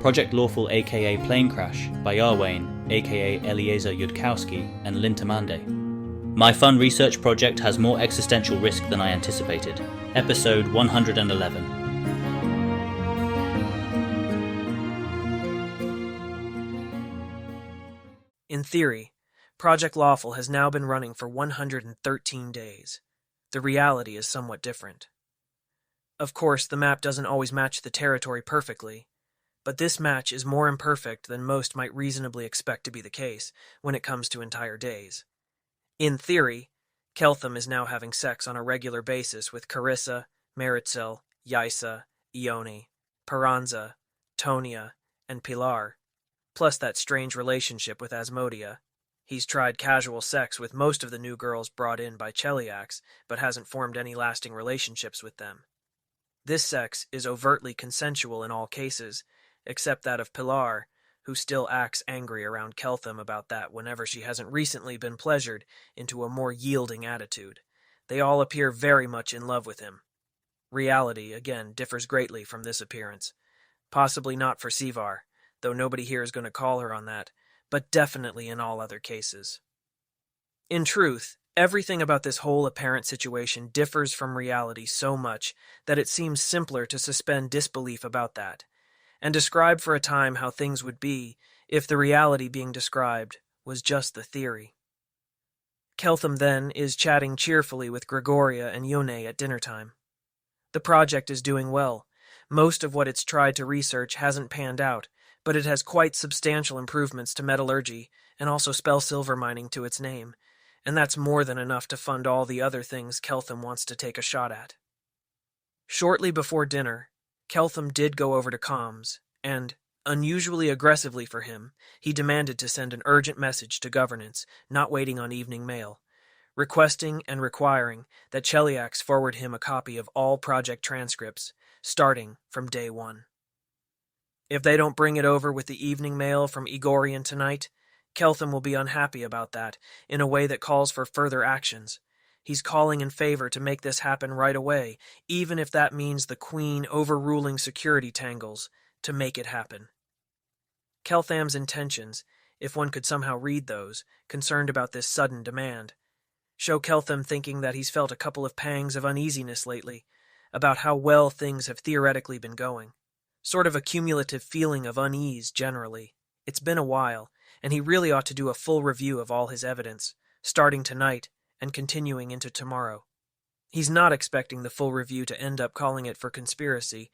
Project Lawful aka Planecrash by Arwayne aka Eliezer Yudkowsky and Lintamande. My fun research project has more existential risk than I anticipated. Episode 111. In theory, Project Lawful has now been running for 113 days. The reality is somewhat different. Of course, the map doesn't always match the territory perfectly, but this match is more imperfect than most might reasonably expect to be the case when it comes to entire days. In theory, Keltham is now having sex on a regular basis with Carissa, Maritzel, Yaisa, Ione, Peranza, Tonia, and Pilar, plus that strange relationship with Asmodia. He's tried casual sex with most of the new girls brought in by Cheliax, but hasn't formed any lasting relationships with them. This sex is overtly consensual in all cases, except that of Pilar, who still acts angry around Keltham about that whenever she hasn't recently been pleasured into a more yielding attitude. They all appear very much in love with him. Reality, again, differs greatly from this appearance. Possibly not for Sivar, though nobody here is going to call her on that, but definitely in all other cases. In truth, everything about this whole apparent situation differs from reality so much that it seems simpler to suspend disbelief about that, and describe for a time how things would be if the reality being described was just the theory. Keltham, then, is chatting cheerfully with Gregoria and Ione at dinner time. The project is doing well. Most of what it's tried to research hasn't panned out, but it has quite substantial improvements to metallurgy and also spell silver mining to its name, and that's more than enough to fund all the other things Keltham wants to take a shot at. Shortly before dinner, Keltham did go over to comms, and, unusually aggressively for him, he demanded to send an urgent message to governance, not waiting on evening mail, requesting and requiring that Cheliax forward him a copy of all project transcripts, starting from day one. If they don't bring it over with the evening mail from Igorian tonight, Keltham will be unhappy about that, in a way that calls for further actions. He's calling in favor to make this happen right away, even if that means the Queen overruling security tangles to make it happen. Keltham's intentions, if one could somehow read those, concerned about this sudden demand, show Keltham thinking that he's felt a couple of pangs of uneasiness lately, about how well things have theoretically been going. Sort of a cumulative feeling of unease generally. It's been a while, and he really ought to do a full review of all his evidence, starting tonight and continuing into tomorrow. He's not expecting the full review to end up calling it for conspiracy,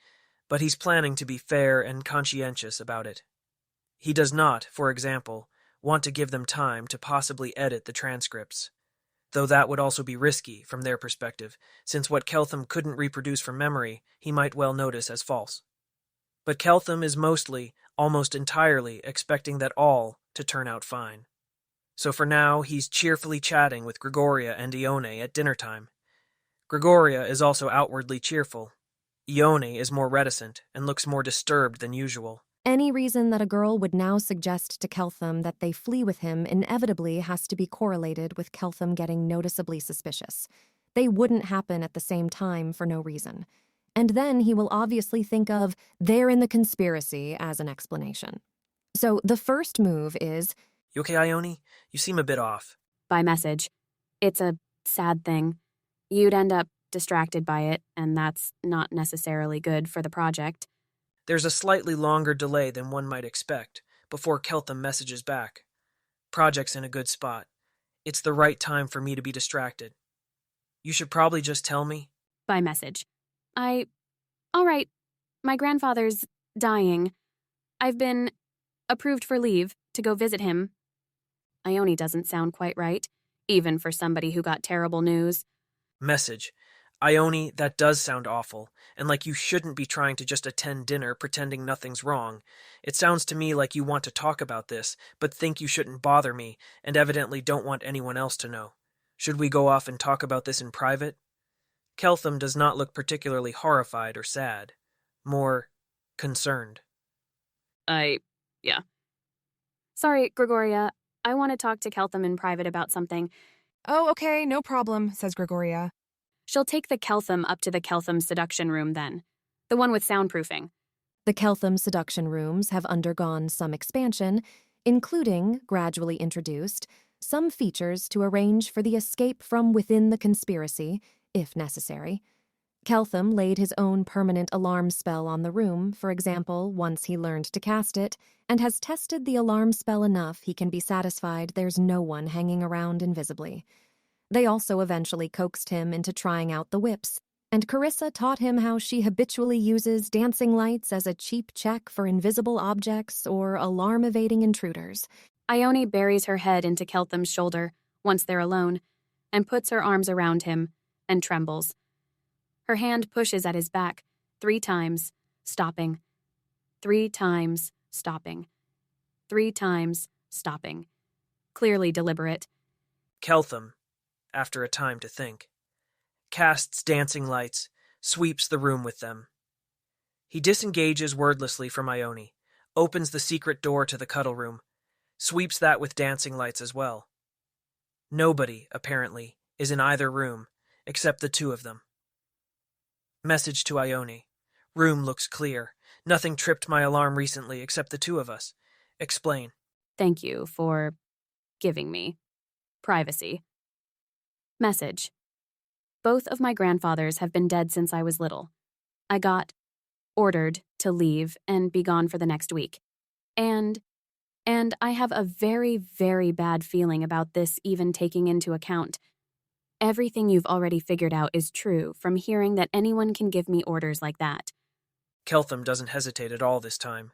but he's planning to be fair and conscientious about it. He does not, for example, want to give them time to possibly edit the transcripts, though that would also be risky from their perspective, since what Keltham couldn't reproduce from memory he might well notice as false. But Keltham is mostly, almost entirely, expecting that all to turn out fine. So for now, he's cheerfully chatting with Gregoria and Ione at dinner time. Gregoria is also outwardly cheerful. Ione is more reticent and looks more disturbed than usual. Any reason that a girl would now suggest to Keltham that they flee with him inevitably has to be correlated with Keltham getting noticeably suspicious. They wouldn't happen at the same time for no reason. And then he will obviously think of they're in the conspiracy as an explanation. So the first move is, "You okay, Ione? You seem a bit off." By message. It's a sad thing. You'd end up distracted by it, and that's not necessarily good for the project. There's a slightly longer delay than one might expect before Keltham messages back. Project's in a good spot. It's the right time for me to be distracted. You should probably just tell me. By message. All right, my grandfather's dying. I've been approved for leave to go visit him. Ione doesn't sound quite right, even for somebody who got terrible news. Message. Ione, that does sound awful, and like you shouldn't be trying to just attend dinner pretending nothing's wrong. It sounds to me like you want to talk about this, but think you shouldn't bother me, and evidently don't want anyone else to know. Should we go off and talk about this in private? Keltham does not look particularly horrified or sad. More concerned. Yeah. Sorry, Gregoria. I want to talk to Keltham in private about something. Oh, okay, no problem, says Gregoria. She'll take the Keltham up to the Keltham seduction room then. The one with soundproofing. The Keltham seduction rooms have undergone some expansion, including, gradually introduced, some features to arrange for the escape from within the conspiracy, if necessary. Keltham laid his own permanent alarm spell on the room, for example, once he learned to cast it, and has tested the alarm spell enough he can be satisfied there's no one hanging around invisibly. They also eventually coaxed him into trying out the whips, and Carissa taught him how she habitually uses dancing lights as a cheap check for invisible objects or alarm-evading intruders. Ione buries her head into Keltham's shoulder, once they're alone, and puts her arms around him, and trembles. Her hand pushes at his back, 3 times, stopping. 3 times, stopping. 3 times, stopping. Clearly deliberate. Keltham, after a time to think, casts dancing lights, sweeps the room with them. He disengages wordlessly from Ione, opens the secret door to the cuddle room, sweeps that with dancing lights as well. Nobody, apparently, is in either room, except the 2 of them. Message to Ione. Room looks clear. Nothing tripped my alarm recently except the 2 of us. Explain. Thank you for giving me privacy. Message. Both of my grandfathers have been dead since I was little. I got ordered to leave and be gone for the next week. And I have a very, very bad feeling about this even taking into account. Everything you've already figured out is true from hearing that anyone can give me orders like that. Keltham doesn't hesitate at all this time.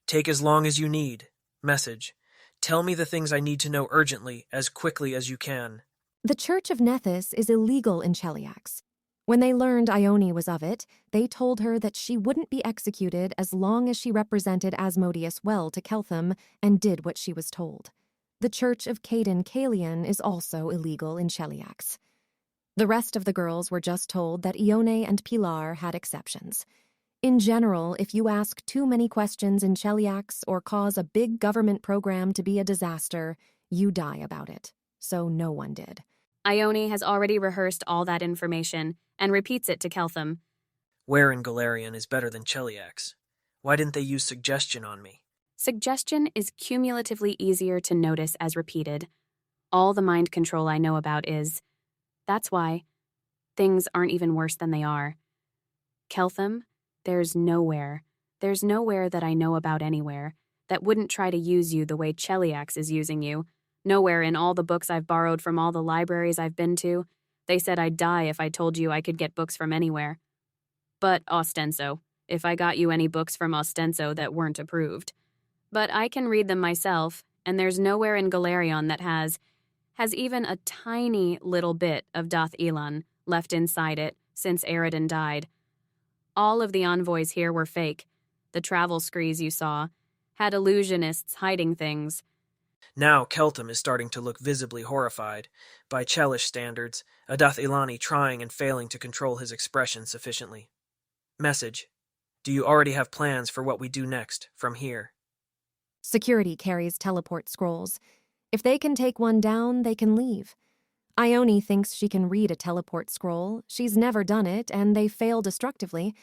Take as long as you need. Message. Tell me the things I need to know urgently, as quickly as you can. The Church of Nethys is illegal in Cheliax. When they learned Ione was of it, they told her that she wouldn't be executed as long as she represented Asmodeus well to Keltham and did what she was told. The Church of Caden Kalian is also illegal in Cheliax. The rest of the girls were just told that Ione and Pilar had exceptions. In general, if you ask too many questions in Cheliax or cause a big government program to be a disaster, you die about it. So no one did. Ione has already rehearsed all that information and repeats it to Keltham. Where in Galarian is better than Cheliax? Why didn't they use suggestion on me? Suggestion is cumulatively easier to notice as repeated. All the mind control I know about is. That's why. Things aren't even worse than they are. Keltham, there's nowhere that I know about anywhere that wouldn't try to use you the way Cheliax is using you. Nowhere in all the books I've borrowed from all the libraries I've been to. They said I'd die if I told you I could get books from anywhere. But Ostenso, if I got you any books from Ostenso that weren't approved. But I can read them myself, and there's nowhere in Galarion that has even a tiny little bit of Dath Ilan left inside it since Eridan died. All of the envoys here were fake. The travel screes you saw had illusionists hiding things. Now Keltham is starting to look visibly horrified. By Chelish standards, a Dath Ilani trying and failing to control his expression sufficiently. Message. Do you already have plans for what we do next, from here? Security carries teleport scrolls. If they can take one down, they can leave. Ione thinks she can read a teleport scroll. She's never done it, and they fail destructively.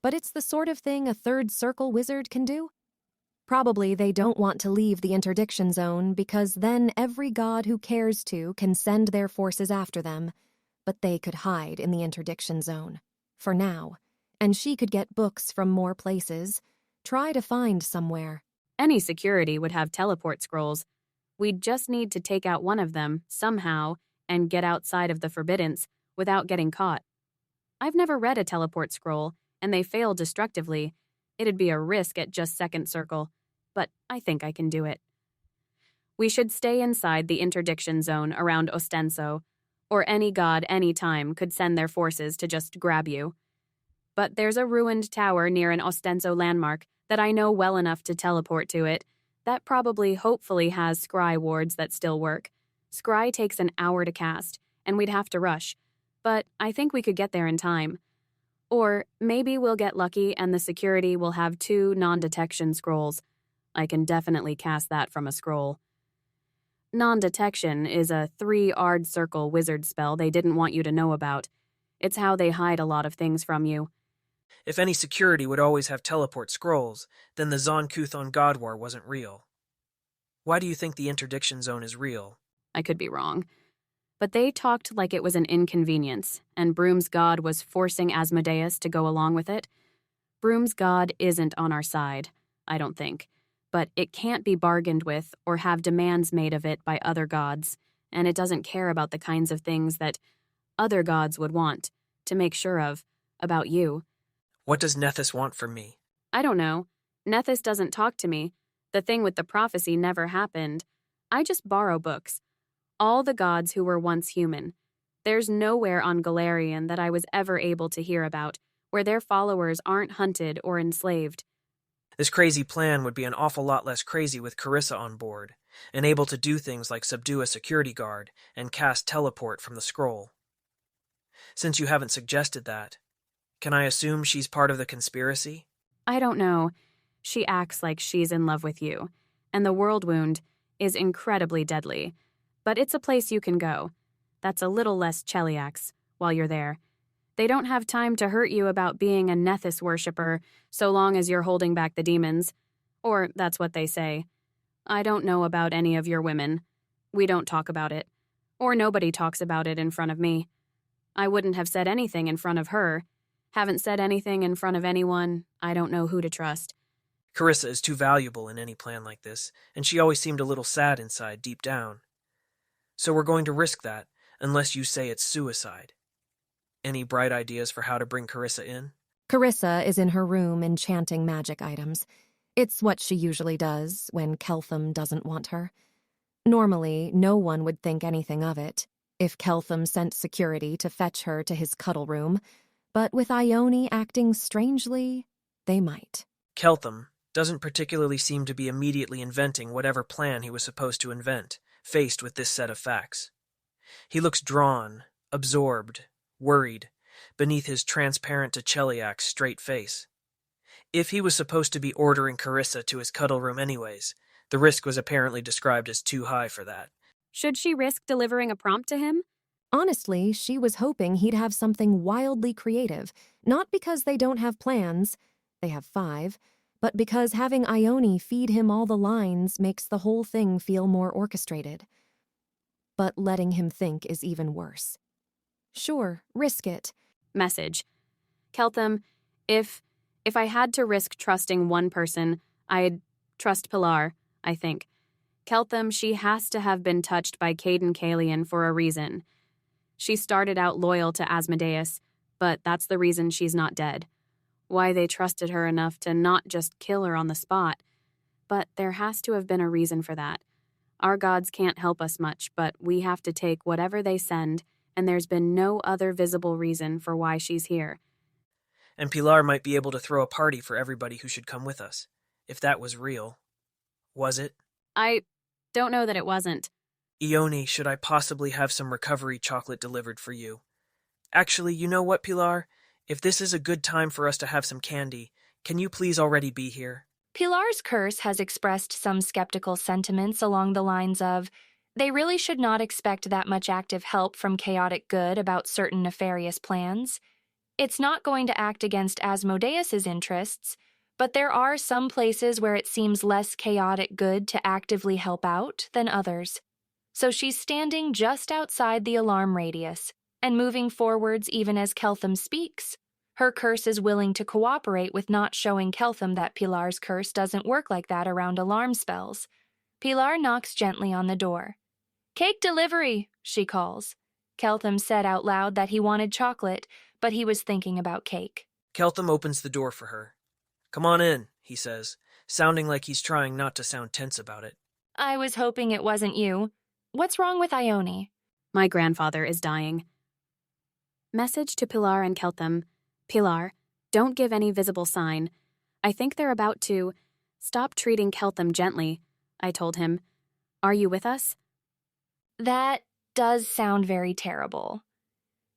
But it's the sort of thing a third circle wizard can do. Probably they don't want to leave the interdiction zone because then every god who cares to can send their forces after them. But they could hide in the interdiction zone. For now. And she could get books from more places. Try to find somewhere. Any security would have teleport scrolls. We'd just need to take out one of them, somehow, and get outside of the Forbiddance without getting caught. I've never read a teleport scroll, and they fail destructively. It'd be a risk at just second circle, but I think I can do it. We should stay inside the interdiction zone around Ostenso, or any god any time could send their forces to just grab you. But there's a ruined tower near an Ostenso landmark that I know well enough to teleport to it. That probably hopefully has scry wards that still work. Scry takes an hour to cast, and we'd have to rush. But I think we could get there in time. Or maybe we'll get lucky and the security will have 2 non-detection scrolls. I can definitely cast that from a scroll. Non-detection is a 3-ard circle wizard spell they didn't want you to know about. It's how they hide a lot of things from you. If any security would always have teleport scrolls, then the Zonkuth on Godwar wasn't real. Why do you think the interdiction zone is real? I could be wrong. But they talked like it was an inconvenience, and Broom's god was forcing Asmodeus to go along with it. Broom's god isn't on our side, I don't think. But it can't be bargained with or have demands made of it by other gods, and it doesn't care about the kinds of things that other gods would want to make sure of about you. What does Nethys want from me? I don't know. Nethys doesn't talk to me. The thing with the prophecy never happened. I just borrow books. All the gods who were once human. There's nowhere on Galarian that I was ever able to hear about where their followers aren't hunted or enslaved. This crazy plan would be an awful lot less crazy with Carissa on board, and able to do things like subdue a security guard and cast teleport from the scroll. Since you haven't suggested that, can I assume she's part of the conspiracy? I don't know. She acts like she's in love with you, and the world wound is incredibly deadly. But it's a place you can go. That's a little less Cheliax while you're there. They don't have time to hurt you about being a Nethys worshipper so long as you're holding back the demons. Or that's what they say. I don't know about any of your women. We don't talk about it. Or nobody talks about it in front of me. I wouldn't have said anything in front of her. Haven't said anything in front of anyone. I don't know who to trust. Carissa is too valuable in any plan like this, and she always seemed a little sad inside, deep down. So we're going to risk that, unless you say it's suicide. Any bright ideas for how to bring Carissa in? Carissa is in her room enchanting magic items. It's what she usually does when Keltham doesn't want her. Normally, no one would think anything of it if Keltham sent security to fetch her to his cuddle room, but with Ione acting strangely, they might. Keltham doesn't particularly seem to be immediately inventing whatever plan he was supposed to invent, faced with this set of facts. He looks drawn, absorbed, worried, beneath his transparent to Cheliax straight face. If he was supposed to be ordering Carissa to his cuddle room anyways, the risk was apparently described as too high for that. Should she risk delivering a prompt to him? Honestly, she was hoping he'd have something wildly creative, not because they don't have plans, they have 5, but because having Ione feed him all the lines makes the whole thing feel more orchestrated. But letting him think is even worse. Sure, risk it. Message. Keltham, if I had to risk trusting one person, I'd trust Pilar, I think. Keltham, she has to have been touched by Caden Kalian for a reason. She started out loyal to Asmodeus, but that's the reason she's not dead. Why they trusted her enough to not just kill her on the spot. But there has to have been a reason for that. Our gods can't help us much, but we have to take whatever they send, and there's been no other visible reason for why she's here. And Pilar might be able to throw a party for everybody who should come with us, if that was real. Was it? I don't know that it wasn't. Ione, should I possibly have some recovery chocolate delivered for you? Actually, you know what, Pilar? If this is a good time for us to have some candy, can you please already be here? Pilar's curse has expressed some skeptical sentiments along the lines of, they really should not expect that much active help from chaotic good about certain nefarious plans. It's not going to act against Asmodeus's interests, but there are some places where it seems less chaotic good to actively help out than others. So she's standing just outside the alarm radius, and moving forwards even as Keltham speaks. Her curse is willing to cooperate with not showing Keltham that Pilar's curse doesn't work like that around alarm spells. Pilar knocks gently on the door. "Cake delivery," she calls. Keltham said out loud that he wanted chocolate, but he was thinking about cake. Keltham opens the door for her. "Come on in," he says, sounding like he's trying not to sound tense about it. "I was hoping it wasn't you. What's wrong with Ione?" My grandfather is dying. Message to Pilar and Keltham. Pilar, don't give any visible sign. I think they're about to stop treating Keltham gently, I told him. Are you with us? That does sound very terrible.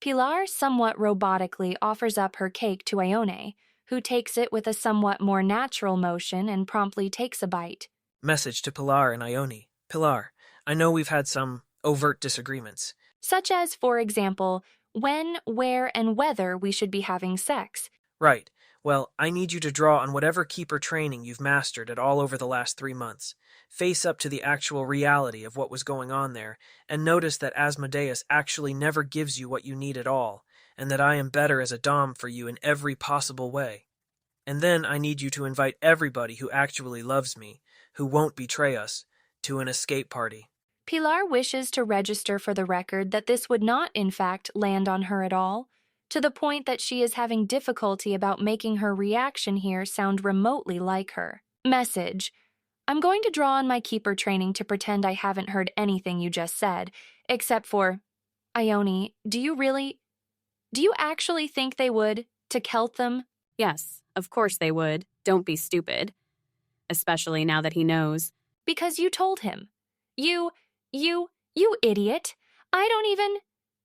Pilar somewhat robotically offers up her cake to Ione, who takes it with a somewhat more natural motion and promptly takes a bite. Message to Pilar and Ione. Pilar, I know we've had some overt disagreements. Such as, for example, when, where, and whether we should be having sex. Right, Well, I need you to draw on whatever keeper training you've mastered at all over the last 3 months. Face up to the actual reality of what was going on there, and notice that Asmodeus actually never gives you what you need at all, and that I am better as a dom for you in every possible way. And then I need you to invite everybody who actually loves me, who won't betray us, to an escape party. Pilar wishes to register for the record that this would not, in fact, land on her at all, to the point that she is having difficulty about making her reaction here sound remotely like her. Message: I'm going to draw on my keeper training to pretend I haven't heard anything you just said, except for, Ione, do you actually think they would, to Keltham? Yes, of course they would. Don't be stupid. Especially now that he knows. Because you told him. You idiot. I don't even...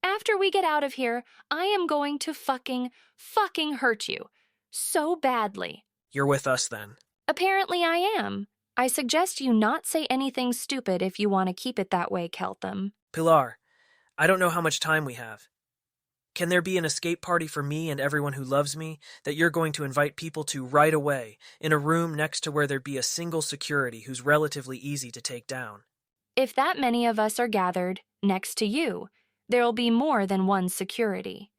After we get out of here, I am going to fucking hurt you. So badly. You're with us then. Apparently I am. I suggest you not say anything stupid if you want to keep it that way, Keltham. Pilar, I don't know how much time we have. Can there be an escape party for me and everyone who loves me that you're going to invite people to right away, in a room next to where there'd be a single security who's relatively easy to take down? If that many of us are gathered next to you, there'll be more than one security.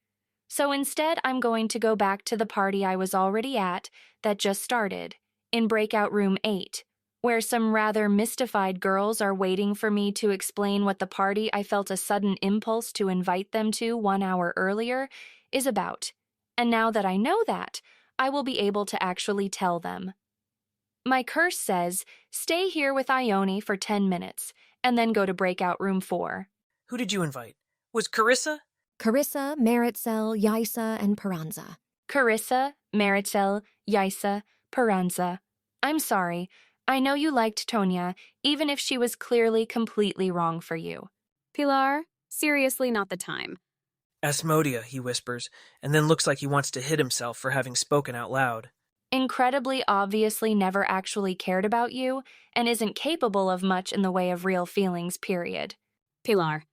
So instead, I'm going to go back to the party I was already at that just started, in breakout room 8, where some rather mystified girls are waiting for me to explain what the party I felt a sudden impulse to invite them to 1 hour earlier is about. And now that I know that, I will be able to actually tell them. My curse says, stay here with Ione for 10 minutes, and then go to breakout room 4. Who did you invite? Was Carissa? Carissa, Maritzel, Yaisa, and Peranza. Carissa, Maritzel, Yaisa, Peranza. I'm sorry. I know you liked Tonya, even if she was clearly completely wrong for you. Pilar, seriously not the time. Asmodia, he whispers, and then looks like he wants to hit himself for having spoken out loud. Incredibly obviously never actually cared about you, and isn't capable of much in the way of real feelings, period. Pilar.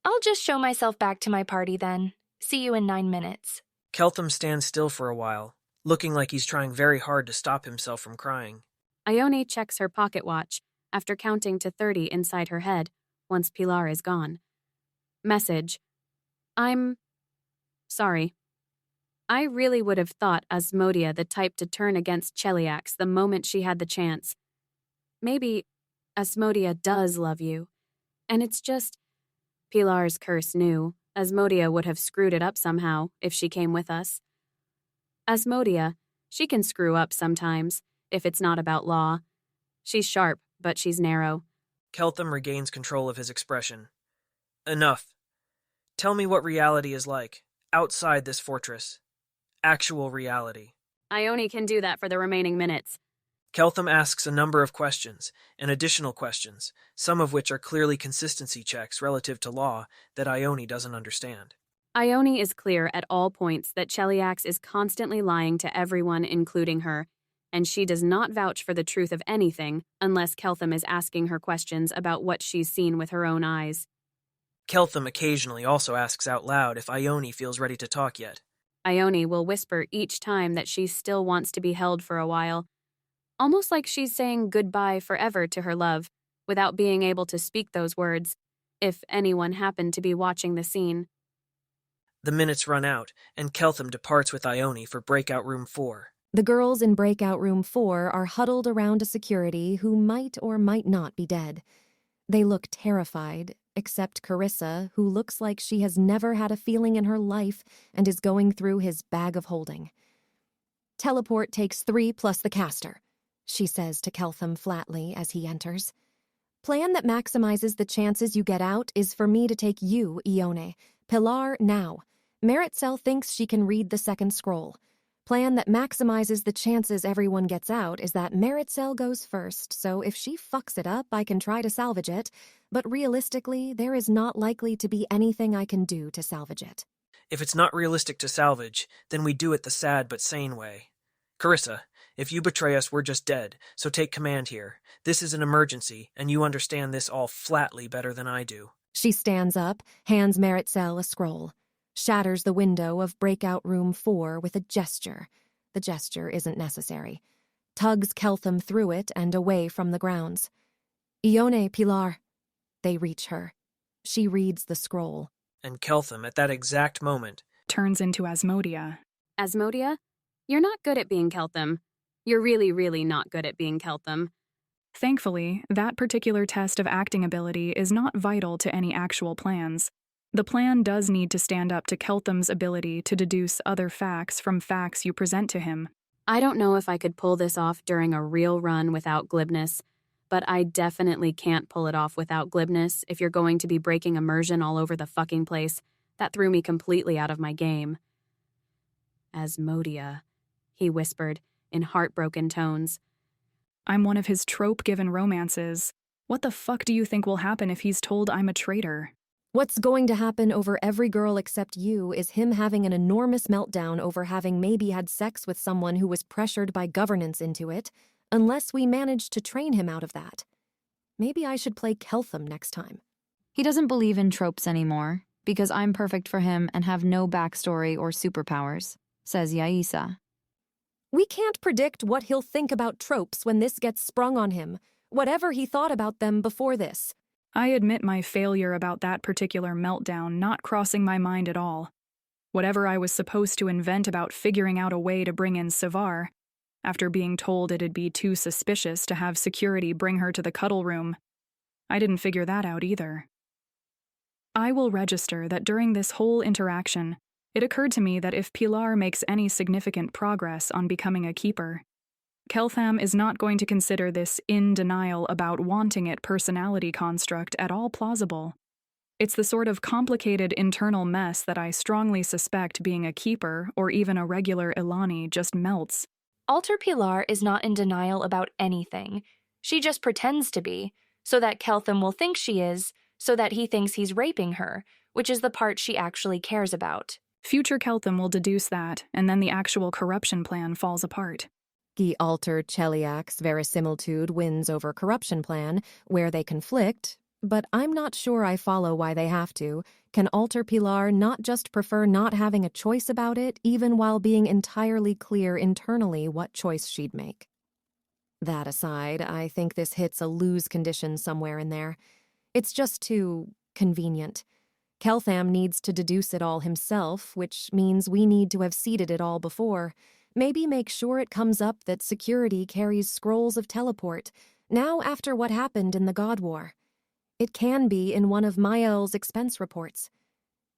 I'll just show myself back to my party then. See you in 9 minutes. Keltham stands still for a while, looking like he's trying very hard to stop himself from crying. Ione checks her pocket watch after counting to 30 inside her head once Pilar is gone. Message: I'm sorry. I really would have thought Asmodia the type to turn against Cheliax the moment she had the chance. Maybe Asmodia does love you, and it's just... Pilar's curse knew Asmodia would have screwed it up somehow if she came with us. Asmodia, she can screw up sometimes, if it's not about law. She's sharp, but she's narrow. Keltham regains control of his expression. Enough. Tell me what reality is like, outside this fortress. Actual reality. Ione can do that for the remaining minutes. Keltham asks a number of questions, and additional questions, some of which are clearly consistency checks relative to law that Ione doesn't understand. Ione is clear at all points that Cheliax is constantly lying to everyone, including her, and she does not vouch for the truth of anything unless Keltham is asking her questions about what she's seen with her own eyes. Keltham occasionally also asks out loud if Ione feels ready to talk yet. Ione will whisper each time that she still wants to be held for a while, almost like she's saying goodbye forever to her love, without being able to speak those words, if anyone happened to be watching the scene. The minutes run out, and Keltham departs with Ione for breakout room 4. The girls in breakout room 4 are huddled around a security who might or might not be dead. They look terrified, except Carissa, who looks like she has never had a feeling in her life and is going through his bag of holding. Teleport takes 3 plus the caster, she says to Keltham flatly as he enters. Plan that maximizes the chances you get out is for me to take you, Ione. Pilar, now. Maritzel thinks she can read the second scroll. Plan that maximizes the chances everyone gets out is that Maritzel goes first, so if she fucks it up, I can try to salvage it, but realistically, there is not likely to be anything I can do to salvage it. If it's not realistic to salvage, then we do it the sad but sane way. Carissa, if you betray us, we're just dead, so take command here. This is an emergency, and you understand this all flatly better than I do. She stands up, hands Maritzel a scroll, shatters the window of breakout room 4 with a gesture. the gesture isn't necessary, tugs Keltham through it and away from the grounds. Ione, Pilar. They reach her. She reads the scroll. And Keltham, at that exact moment, Turns into Asmodia. Asmodia? You're not good at being Keltham. You're really, really not good at being Keltham. Thankfully, that particular test of acting ability is not vital to any actual plans. The plan does need to stand up to Keltham's ability to deduce other facts from facts you present to him. I don't know if I could pull this off during a real run without glibness, but I definitely can't pull it off without glibness if you're going to be breaking immersion all over the fucking place. That threw me completely out of my game. Asmodia, he whispered in heartbroken tones. I'm one of his trope-given romances. What the fuck do you think will happen if he's told I'm a traitor? What's going to happen over every girl except you is him having an enormous meltdown over having maybe had sex with someone who was pressured by governance into it, unless we manage to train him out of that. Maybe I should play Keltham next time. He doesn't believe in tropes anymore, because I'm perfect for him and have no backstory or superpowers, says Yaisa. We can't predict what he'll think about tropes when this gets sprung on him, whatever he thought about them before this. I admit my failure about that particular meltdown not crossing my mind at all. Whatever I was supposed to invent about figuring out a way to bring in Savar, after being told it'd be too suspicious to have security bring her to the cuddle room, I didn't figure that out either. I will register that during this whole interaction, it occurred to me that if Pilar makes any significant progress on becoming a keeper, Keltham is not going to consider this in denial about wanting it personality construct at all plausible. It's the sort of complicated internal mess that I strongly suspect being a keeper or even a regular Ilani just melts. Alter Pilar is not in denial about anything. She just pretends to be, so that Keltham will think she is, so that he thinks he's raping her, which is the part she actually cares about. Future Keltham will deduce that, and then the actual corruption plan falls apart. The alter Cheliak's verisimilitude wins over corruption plan, where they conflict, but I'm not sure I follow why they have to. Can alter Pilar not just prefer not having a choice about it, even while being entirely clear internally what choice she'd make? That aside, I think this hits a lose condition somewhere in there. It's just too convenient. Keltham needs to deduce it all himself, which means we need to have seeded it all before. Maybe make sure it comes up that security carries scrolls of teleport, now after what happened in the God War. It can be in one of Mael's expense reports.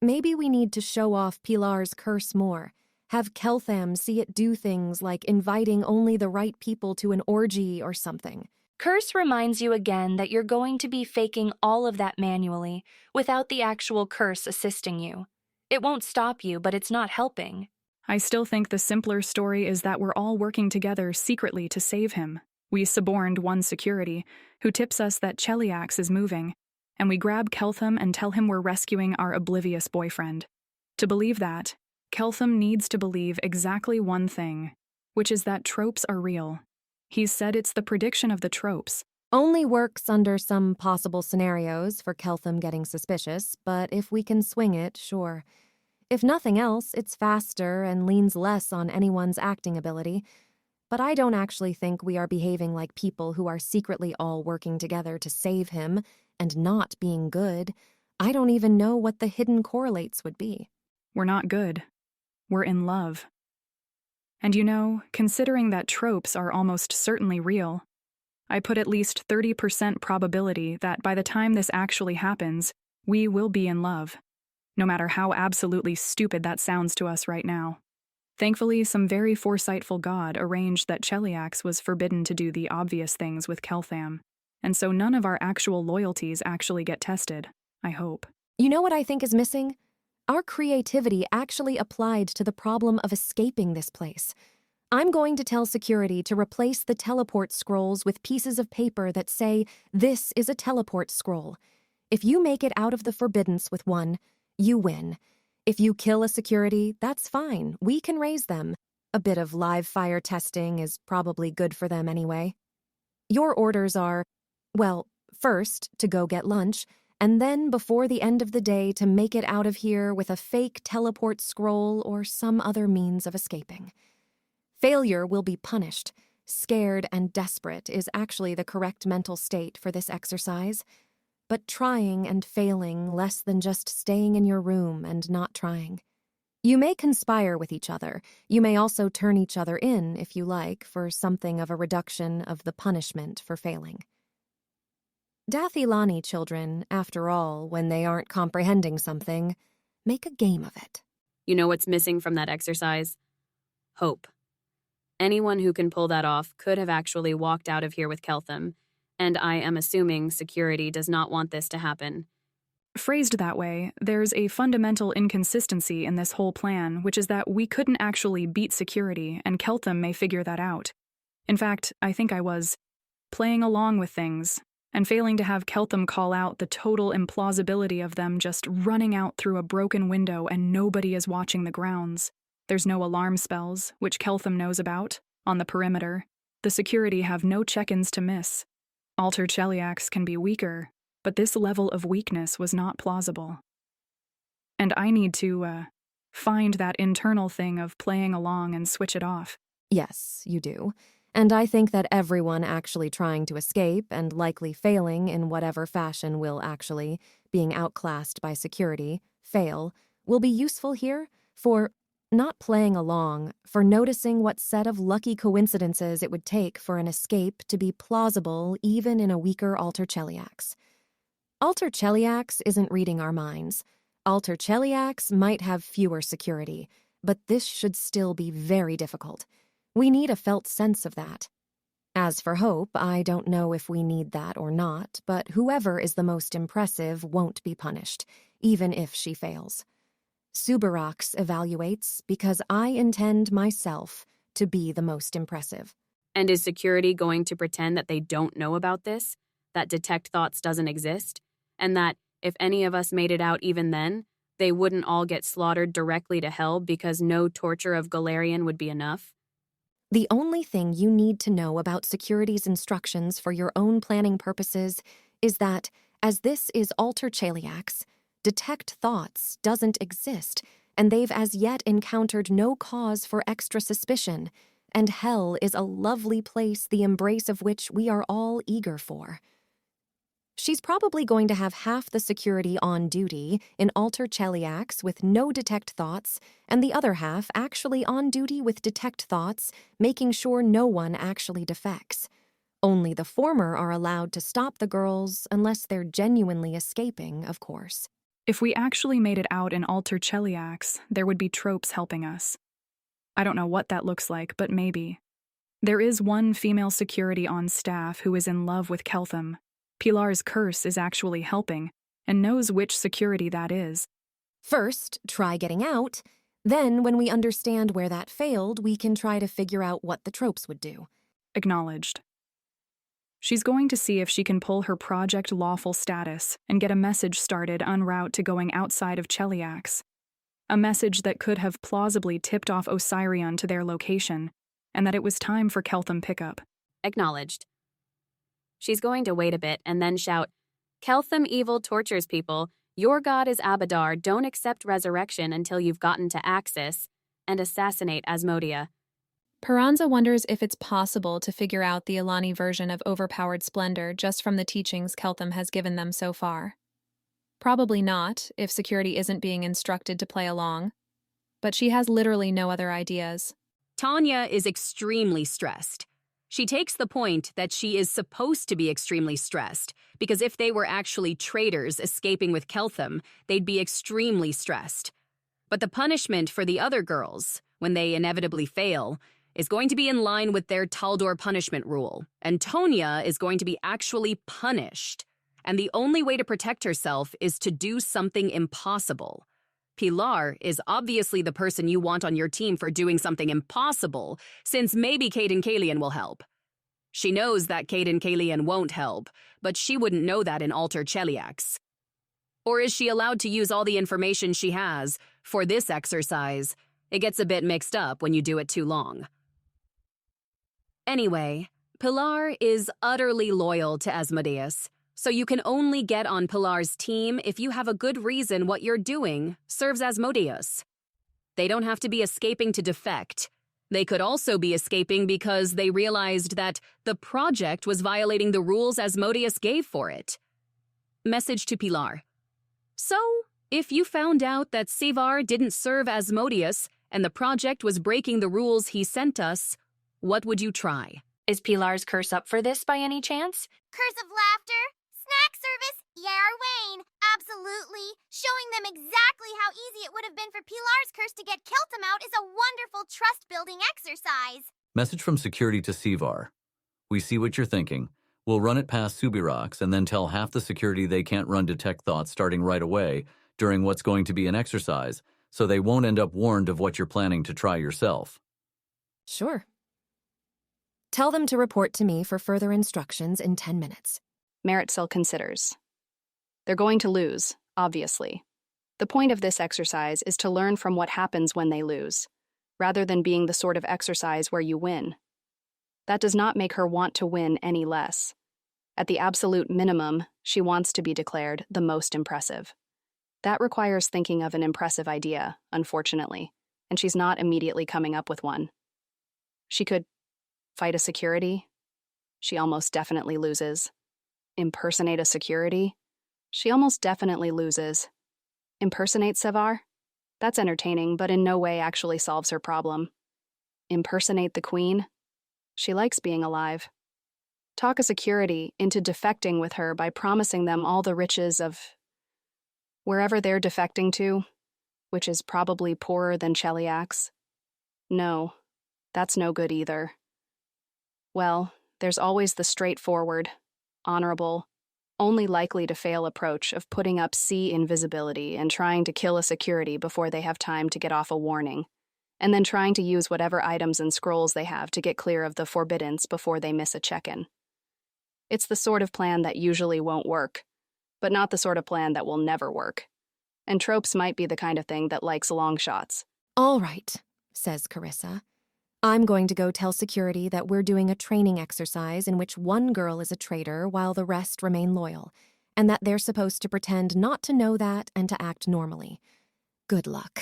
Maybe we need to show off Pilar's curse more, have Keltham see it do things like inviting only the right people to an orgy or something. Curse reminds you again that you're going to be faking all of that manually, without the actual curse assisting you. It won't stop you, but it's not helping. I still think the simpler story is that we're all working together secretly to save him. We suborned one security, who tips us that Cheliax is moving, and we grab Keltham and tell him we're rescuing our oblivious boyfriend. To believe that, Keltham needs to believe exactly one thing, which is that tropes are real. He's said it's the prediction of the tropes. Only works under some possible scenarios for Keltham getting suspicious, but if we can swing it, sure. If nothing else, it's faster and leans less on anyone's acting ability. But I don't actually think we are behaving like people who are secretly all working together to save him and not being good. I don't even know what the hidden correlates would be. We're not good. We're in love. And you know, considering that tropes are almost certainly real, I put at least 30% probability that by the time this actually happens, we will be in love, no matter how absolutely stupid that sounds to us right now. Thankfully, some very foresightful god arranged that Cheliax was forbidden to do the obvious things with Keltham, and so none of our actual loyalties actually get tested, I hope. You know what I think is missing? Our creativity actually applied to the problem of escaping this place. I'm going to tell security to replace the teleport scrolls with pieces of paper that say, "This is a teleport scroll." If you make it out of the forbiddance with one, you win. If you kill a security, that's fine. We can raise them. A bit of live fire testing is probably good for them anyway. Your orders are, well, first, to go get lunch, and then before the end of the day to make it out of here with a fake teleport scroll or some other means of escaping. Failure will be punished. Scared and desperate is actually the correct mental state for this exercise. But trying and failing less than just staying in your room and not trying. You may conspire with each other. You may also turn each other in, if you like, for something of a reduction of the punishment for failing. Dathilani children, after all, when they aren't comprehending something, make a game of it. You know what's missing from that exercise? Hope. Anyone who can pull that off could have actually walked out of here with Keltham, and I am assuming security does not want this to happen. Phrased that way, there's a fundamental inconsistency in this whole plan, which is that we couldn't actually beat security, and Keltham may figure that out. In fact, I think I was playing along with things, and failing to have Keltham call out the total implausibility of them just running out through a broken window and nobody is watching the grounds. There's no alarm spells, which Keltham knows about, on the perimeter. The security have no check-ins to miss. Alter Cheliax can be weaker, but this level of weakness was not plausible. And I need to, find that internal thing of playing along and switch it off. Yes, you do. And I think that everyone actually trying to escape and likely failing in whatever fashion will actually, being outclassed by security, fail, will be useful here for not playing along, for noticing what set of lucky coincidences it would take for an escape to be plausible even in a weaker Alter Cheliax. Alter Cheliax isn't reading our minds. Alter Cheliax might have fewer security, but this should still be very difficult. We need a felt sense of that. As for hope, I don't know if we need that or not, but whoever is the most impressive won't be punished, even if she fails. Subarax evaluates because I intend myself to be the most impressive. And is security going to pretend that they don't know about this? That detect thoughts doesn't exist? And that, if any of us made it out even then, they wouldn't all get slaughtered directly to hell because no torture of Galarian would be enough? The only thing you need to know about security's instructions for your own planning purposes is that, as this is Alter Cheliax, detect thoughts doesn't exist, and they've as yet encountered no cause for extra suspicion, and hell is a lovely place the embrace of which we are all eager for. She's probably going to have half the security on duty in Alter Cheliax with no detect thoughts, and the other half actually on duty with detect thoughts, making sure no one actually defects. Only the former are allowed to stop the girls unless they're genuinely escaping, of course. If we actually made it out in Alter Cheliax, there would be tropes helping us. I don't know what that looks like, but maybe. There is one female security on staff who is in love with Keltham. Pilar's curse is actually helping, and knows which security that is. First, try getting out. Then, when we understand where that failed, we can try to figure out what the tropes would do. Acknowledged. She's going to see if she can pull her Project Lawful status and get a message started en route to going outside of Cheliax. A message that could have plausibly tipped off Osirion to their location, and that it was time for Keltham pickup. Acknowledged. She's going to wait a bit and then shout, "Keltham evil tortures people. Your god is Abadar. Don't accept resurrection until you've gotten to Axis," and assassinate Asmodia. Peranza wonders if it's possible to figure out the Ilani version of overpowered splendor just from the teachings Keltham has given them so far. Probably not, if security isn't being instructed to play along. But she has literally no other ideas. Tanya is extremely stressed. She takes the point that she is supposed to be extremely stressed, because if they were actually traitors escaping with Keltham, they'd be extremely stressed. But the punishment for the other girls, when they inevitably fail, is going to be in line with their Taldor punishment rule, and Tonya is going to be actually punished. And the only way to protect herself is to do something impossible. Pilar is obviously the person you want on your team for doing something impossible, since maybe Caden Kalian will help. She knows that Caden Kalian won't help, but she wouldn't know that in Alter Cheliax. Or is she allowed to use all the information she has for this exercise? It gets a bit mixed up when you do it too long. Anyway, Pilar is utterly loyal to Asmodeus, so you can only get on Pilar's team if you have a good reason what you're doing serves Asmodeus. They don't have to be escaping to defect. They could also be escaping because they realized that the project was violating the rules Asmodeus gave for it. Message to Pilar. So, if you found out that Sevar didn't serve Asmodeus and the project was breaking the rules he sent us, what would you try? Is Pilar's curse up for this by any chance? Curse of laughter? Snack service? Yeah, Wayne. Absolutely. Showing them exactly how easy it would have been for Pilar's curse to get Keltham out is a wonderful trust-building exercise. Message from security to Sevar. We see what you're thinking. We'll run it past Subirox and then tell half the security they can't run detect thoughts starting right away during what's going to be an exercise, so they won't end up warned of what you're planning to try yourself. Sure. Tell them to report to me for further instructions in 10 minutes. Meritzel considers. They're going to lose, obviously. The point of this exercise is to learn from what happens when they lose, rather than being the sort of exercise where you win. That does not make her want to win any less. At the absolute minimum, she wants to be declared the most impressive. That requires thinking of an impressive idea, unfortunately, and she's not immediately coming up with one. She could fight a security. She almost definitely loses. Impersonate a security. She almost definitely loses. Impersonate Sevar? That's entertaining, but in no way actually solves her problem. Impersonate the queen? She likes being alive. Talk a security into defecting with her by promising them all the riches of wherever they're defecting to, which is probably poorer than Cheliax. No, that's no good either. Well, there's always the straightforward, honorable, only likely to fail approach of putting up C invisibility and trying to kill a security before they have time to get off a warning, and then trying to use whatever items and scrolls they have to get clear of the forbiddance before they miss a check-in. It's the sort of plan that usually won't work, but not the sort of plan that will never work. And tropes might be the kind of thing that likes long shots. All right, says Carissa. I'm going to go tell security that we're doing a training exercise in which one girl is a traitor while the rest remain loyal, and that they're supposed to pretend not to know that and to act normally. Good luck.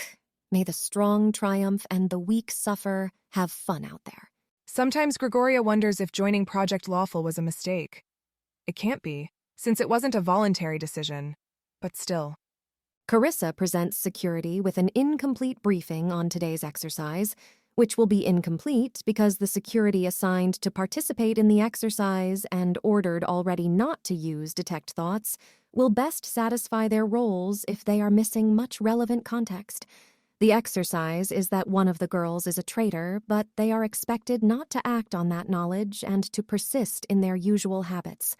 May the strong triumph and the weak suffer. Have fun out there. Sometimes Gregoria wonders if joining Project Lawful was a mistake. It can't be, since it wasn't a voluntary decision, but still. Carissa presents security with an incomplete briefing on today's exercise, which will be incomplete because the security assigned to participate in the exercise and ordered already not to use detect thoughts will best satisfy their roles if they are missing much relevant context. The exercise is that one of the girls is a traitor, but they are expected not to act on that knowledge and to persist in their usual habits.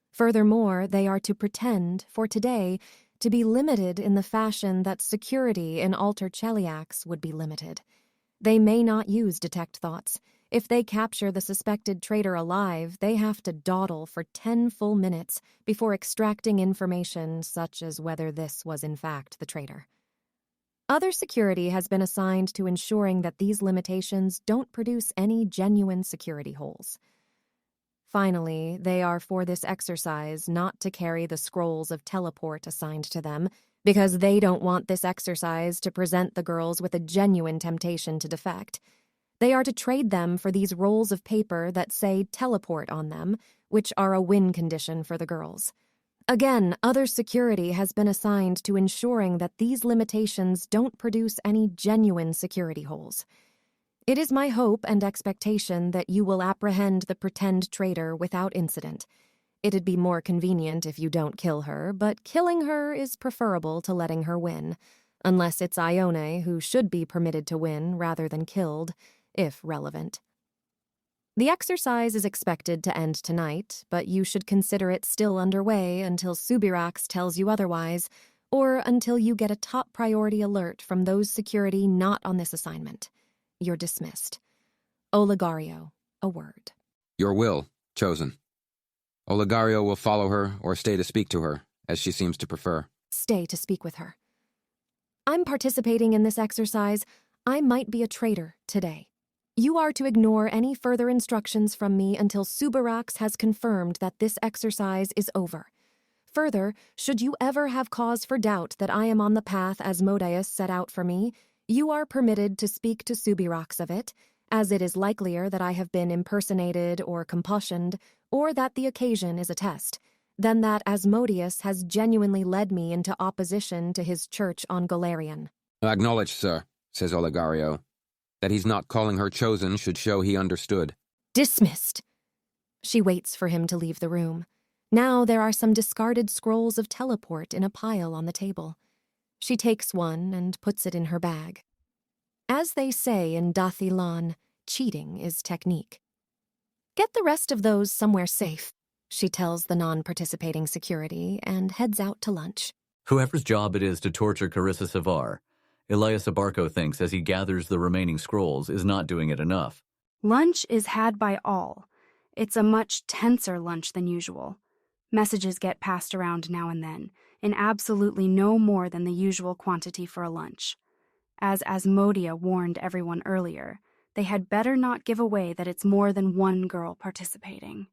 Furthermore, they are to pretend, for today, to be limited in the fashion that security in Alter Cheliax would be limited. They may not use detect thoughts. If they capture the suspected traitor alive, they have to dawdle for 10 full minutes before extracting information such as whether this was in fact the traitor. Other security has been assigned to ensuring that these limitations don't produce any genuine security holes. Finally, they are for this exercise not to carry the scrolls of teleport assigned to them, because they don't want this exercise to present the girls with a genuine temptation to defect. They are to trade them for these rolls of paper that say teleport on them, which are a win condition for the girls. Again, other security has been assigned to ensuring that these limitations don't produce any genuine security holes. It is my hope and expectation that you will apprehend the pretend traitor without incident. It'd be more convenient if you don't kill her, but killing her is preferable to letting her win, unless it's Ione who should be permitted to win rather than killed, if relevant. The exercise is expected to end tonight, but you should consider it still underway until Subirax tells you otherwise, or until you get a top priority alert from those security not on this assignment. You're dismissed. Oligario, a word. Your will, chosen. Oligario will follow her or stay to speak to her, as she seems to prefer. Stay to speak with her. I'm participating in this exercise. I might be a traitor today. You are to ignore any further instructions from me until Subirax has confirmed that this exercise is over. Further, should you ever have cause for doubt that I am on the path Asmodeus set out for me, you are permitted to speak to Subirax of it, as it is likelier that I have been impersonated or compulsioned, or that the occasion is a test, than that Asmodeus has genuinely led me into opposition to his church on Golarion. I acknowledge, sir, says Olegario. That he's not calling her chosen should show he understood. Dismissed. She waits for him to leave the room. Now there are some discarded scrolls of teleport in a pile on the table. She takes one and puts it in her bag. As they say in Dathilan, cheating is technique. Get the rest of those somewhere safe, she tells the non-participating security and heads out to lunch. Whoever's job it is to torture Carissa Savar, Elias Abarco thinks as he gathers the remaining scrolls is not doing it enough. Lunch is had by all. It's a much tenser lunch than usual. Messages get passed around now and then, in absolutely no more than the usual quantity for a lunch. As Asmodia warned everyone earlier, they had better not give away that it's more than one girl participating,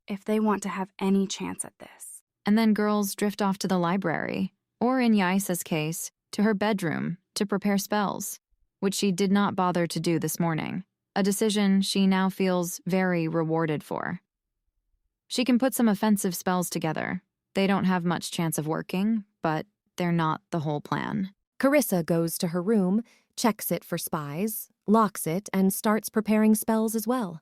if they want to have any chance at this. And then girls drift off to the library, or in Yaisa's case, to her bedroom to prepare spells, which she did not bother to do this morning, a decision she now feels very rewarded for. She can put some offensive spells together. They don't have much chance of working, but they're not the whole plan. Carissa goes to her room, checks it for spies, locks it, and starts preparing spells as well.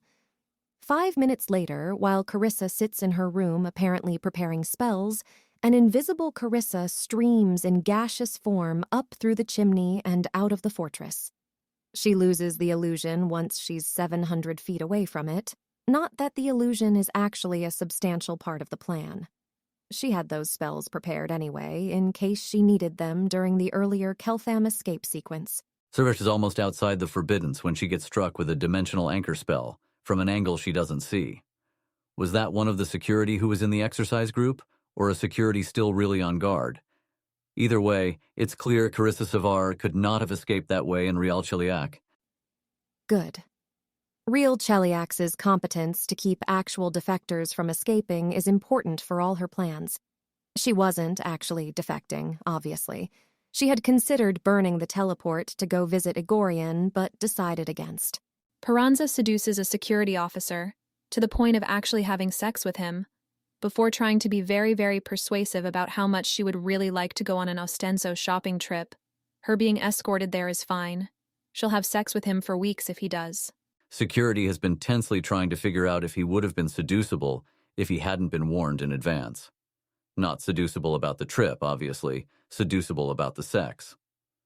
5 minutes later, while Carissa sits in her room apparently preparing spells, an invisible Carissa streams in gaseous form up through the chimney and out of the fortress. She loses the illusion once she's 700 feet away from it. Not that the illusion is actually a substantial part of the plan. She had those spells prepared anyway, in case she needed them during the earlier Keltham escape sequence. Servish is almost outside the Forbiddance when she gets struck with a dimensional anchor spell from an angle she doesn't see. Was that one of the security who was in the exercise group, or a security still really on guard? Either way, it's clear Carissa Savar could not have escaped that way in Real Chiliac. Good. Real Cheliax's competence to keep actual defectors from escaping is important for all her plans. She wasn't actually defecting, obviously. She had considered burning the teleport to go visit Igorian, but decided against. Peranza seduces a security officer, to the point of actually having sex with him, before trying to be very, very persuasive about how much she would really like to go on an Ostenso shopping trip. Her being escorted there is fine. She'll have sex with him for weeks if he does. Security has been tensely trying to figure out if he would have been seducible if he hadn't been warned in advance. Not seducible about the trip, obviously, seducible about the sex.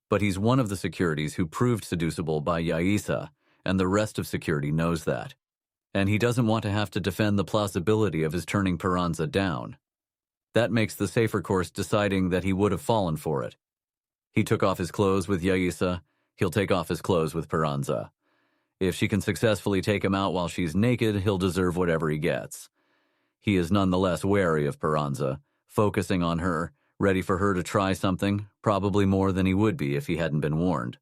But he's one of the securities who proved seducible by Yaisa, and the rest of security knows that. And he doesn't want to have to defend the plausibility of his turning Peranza down. That makes the safer course deciding that he would have fallen for it. He took off his clothes with Yaisa, he'll take off his clothes with Peranza. If she can successfully take him out while she's naked, he'll deserve whatever he gets. He is nonetheless wary of Peranza, focusing on her, ready for her to try something, probably more than he would be if he hadn't been warned.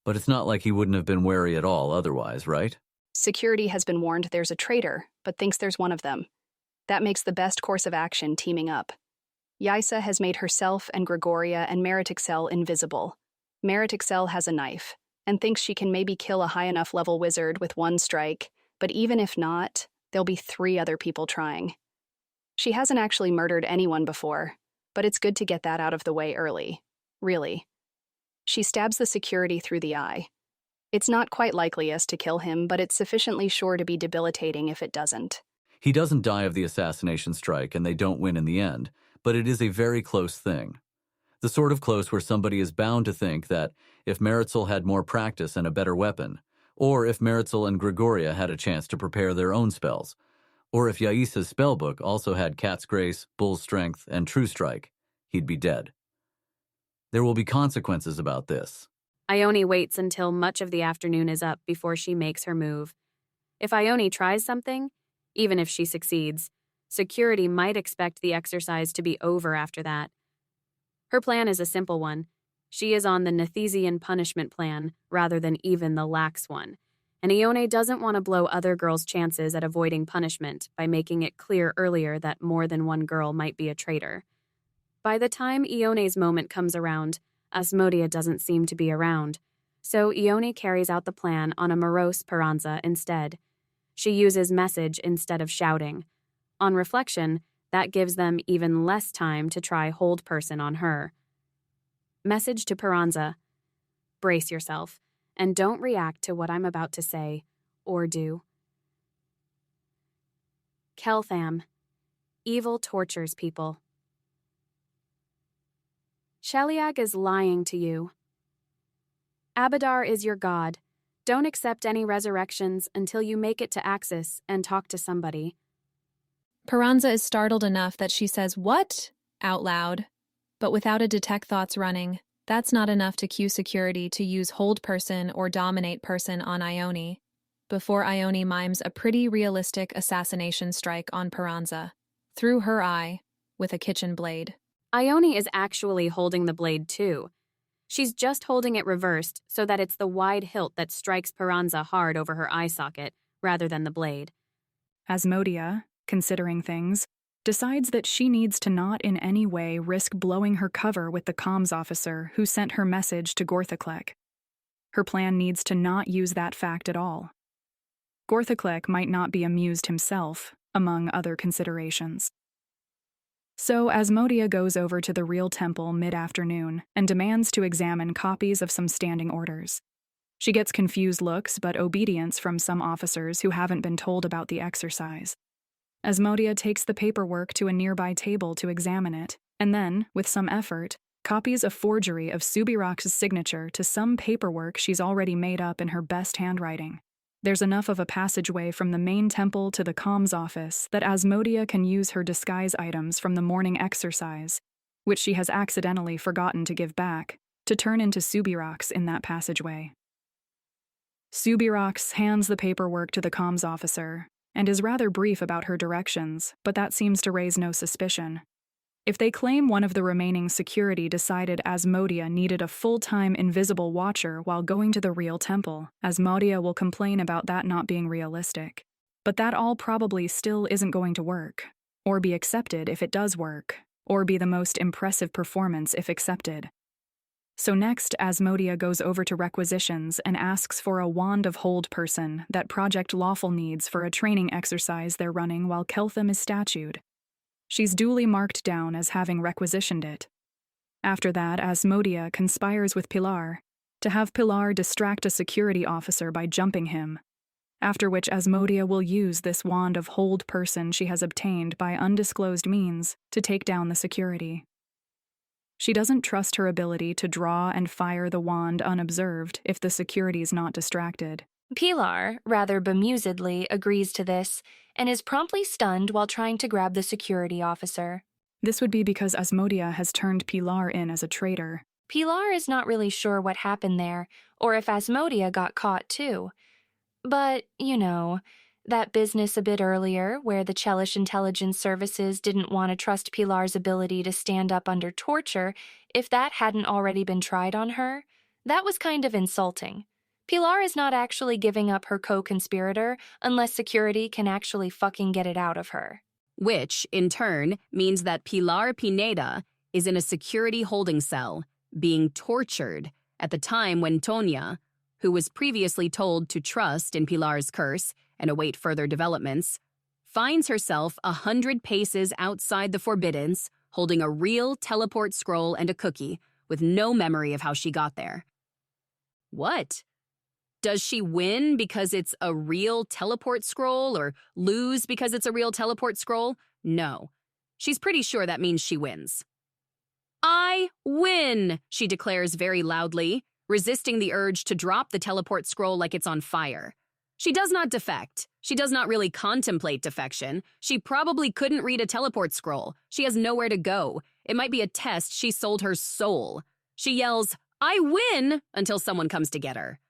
But it's not like he wouldn't have been wary at all otherwise, right? Security has been warned there's a traitor, but thinks there's one of them. That makes the best course of action teaming up. Yaisa has made herself and Gregoria and Meritixel invisible. Meritixel has a knife, and thinks she can maybe kill a high enough level wizard with one strike, but even if not, there'll be 3 other people trying. She hasn't actually murdered anyone before, but it's good to get that out of the way early. Really. She stabs the security through the eye. It's not quite likeliest to kill him, but it's sufficiently sure to be debilitating if it doesn't. He doesn't die of the assassination strike, and they don't win in the end, but it is a very close thing. The sort of close where somebody is bound to think that if Meritzel had more practice and a better weapon, or if Meritzel and Gregoria had a chance to prepare their own spells, or if Yaisa's spellbook also had Cat's Grace, Bull's Strength, and True Strike, he'd be dead. There will be consequences about this. Ione waits until much of the afternoon is up before she makes her move. If Ione tries something, even if she succeeds, security might expect the exercise to be over after that. Her plan is a simple one. She is on the Nethesian punishment plan rather than even the lax one, and Ione doesn't want to blow other girls' chances at avoiding punishment by making it clear earlier that more than one girl might be a traitor. By the time Ione's moment comes around, Asmodia doesn't seem to be around. So Ione carries out the plan on a morose Peranza instead. She uses message instead of shouting. On reflection, that gives them even less time to try hold person on her. Message to Peranza. Brace yourself, and don't react to what I'm about to say, or do. Keltham. Evil tortures people. Sheliag is lying to you. Abadar is your god. Don't accept any resurrections until you make it to Axis and talk to somebody. Peranza is startled enough that she says, "What?" out loud. But without a detect thoughts running, that's not enough to cue security to use hold person or dominate person on Ione, before Ione mimes a pretty realistic assassination strike on Peranza, through her eye, with a kitchen blade. Ione is actually holding the blade too. She's just holding it reversed so that it's the wide hilt that strikes Peranza hard over her eye socket, rather than the blade. Asmodia, considering things, decides that she needs to not in any way risk blowing her cover with the comms officer who sent her message to Gorthiclek. Her plan needs to not use that fact at all. Gorthiclek might not be amused himself, among other considerations. So Asmodia goes over to the real temple mid-afternoon and demands to examine copies of some standing orders. She gets confused looks but obedience from some officers who haven't been told about the exercise. Asmodia takes the paperwork to a nearby table to examine it, and then, with some effort, copies a forgery of Subirox's signature to some paperwork she's already made up in her best handwriting. There's enough of a passageway from the main temple to the comms office that Asmodia can use her disguise items from the morning exercise, which she has accidentally forgotten to give back, to turn into Subirox in that passageway. Subirox hands the paperwork to the comms officer, and is rather brief about her directions, but that seems to raise no suspicion. If they claim one of the remaining security decided Asmodia needed a full-time invisible watcher while going to the real temple, Asmodia will complain about that not being realistic. But that all probably still isn't going to work, or be accepted if it does work, or be the most impressive performance if accepted. So next, Asmodia goes over to requisitions and asks for a wand of hold person that Project Lawful needs for a training exercise they're running while Keltham is statued. She's duly marked down as having requisitioned it. After that, Asmodia conspires with Pilar to have Pilar distract a security officer by jumping him, after which Asmodia will use this wand of hold person she has obtained by undisclosed means to take down the security. She doesn't trust her ability to draw and fire the wand unobserved if the security's not distracted. Pilar, rather bemusedly, agrees to this, and is promptly stunned while trying to grab the security officer. This would be because Asmodia has turned Pilar in as a traitor. Pilar is not really sure what happened there, or if Asmodia got caught too. But, that business a bit earlier, where the Chelish intelligence services didn't want to trust Pilar's ability to stand up under torture if that hadn't already been tried on her, that was kind of insulting. Pilar is not actually giving up her co-conspirator unless security can actually fucking get it out of her. Which, in turn, means that Pilar Pineda is in a security holding cell, being tortured at the time when Tonya, who was previously told to trust in Pilar's curse and await further developments, finds herself 100 paces outside the Forbiddance, holding a real teleport scroll and a cookie, with no memory of how she got there. What? Does she win because it's a real teleport scroll, or lose because it's a real teleport scroll? No. She's pretty sure that means she wins. I win, she declares very loudly, resisting the urge to drop the teleport scroll like it's on fire. She does not defect. She does not really contemplate defection. She probably couldn't read a teleport scroll. She has nowhere to go. It might be a test she sold her soul. She yells, "I win!" until someone comes to get her.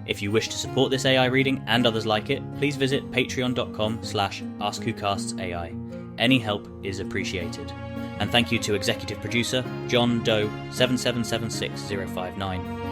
If you wish to support this AI reading and others like it, please visit patreon.com/AskWhoCastsAI. Any help is appreciated. And thank you to executive producer John Doe 7776059